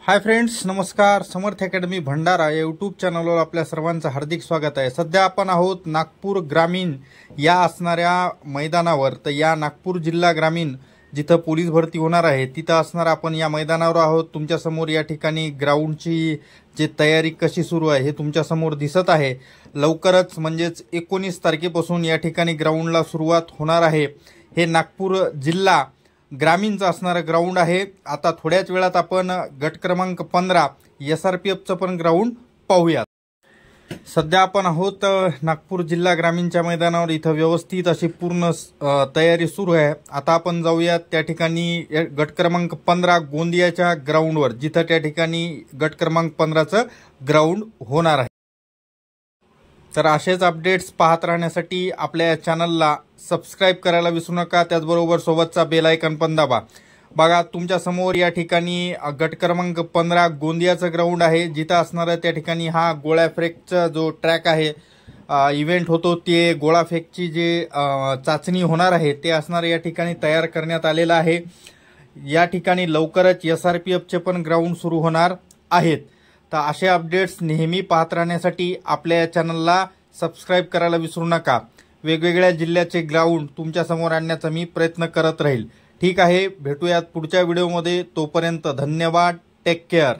Hi friends, नमस्कार. समर्थ academy Bhandara या YouTube चॅनलवर आपल्या सर्वांचं हार्दिक स्वागत आहे. सध्या आपण आहोत नागपूर ग्रामीण या असणाऱ्या मैदानावर. तर या नागपूर जिल्हा ग्रामीण जिथं पोलीस भरती होणार आहे तिथं असणार आपण या मैदानावर आहोत. तुमच्यासमोर या ठिकाणी ग्राउंडची जी तयारी कशी सुरू आहे हे तुमच्यासमोर दिसत आहे. लवकरच म्हणजेच 19 तारखेपासून या ठिकाणी ग्राउंडला सुरुवात होणार आहे. हे नागपूर जिल्हा ग्रामीणचं असणारं ग्राउंड आहे. आता थोड्याच वेळात आपण गट क्रमांक 15 SRPFचं पण ग्राउंड पाहूयात. सध्या आपण आहोत नागपूर जिल्हा ग्रामीणच्या मैदानावर. इथं व्यवस्थित अशी पूर्ण तयारी सुरू आहे. आता आपण जाऊयात त्या ठिकाणी गट क्रमांक 15 गोंदियाच्या ग्राउंडवर, जिथं त्या ठिकाणी गट क्रमांक 15चं ग्राउंड होणार आहे. तर असेच अपडेट्स पाहत राहण्यासाठी आपल्या चॅनलला सबस्क्राईब करायला विसरू नका. त्याचबरोबर सोबतचा बेल आयकॉन पण दाबा. बघा, तुमच्या समोर या ठिकाणी गट क्रमांक 15 गोंदियाचं ग्राउंड आहे. जिथं असणारं त्या ठिकाणी हा गोळा फेकचा जो ट्रॅक आहे, इव्हेंट होतो, ते गोळा फेकची जे चाचणी होणार आहे ते असणार या ठिकाणी तयार करण्यात आलेलं आहे. या ठिकाणी लवकरच SRPFचे पण ग्राउंड सुरू होणार आहेत. तर असे अपडेट्स नेहमी पाहत राहण्यासाठी आपल्या चॅनलला सबस्क्राईब करायला विसरू नका. वेगवेगळ्या जिल्ह्याचे ग्राउंड तुमच्यासमोर आणण्याचा मी प्रयत्न करत राहील. ठीक आहे, भेटूयात पुढच्या व्हिडिओमध्ये. तोपर्यंत धन्यवाद. Take care.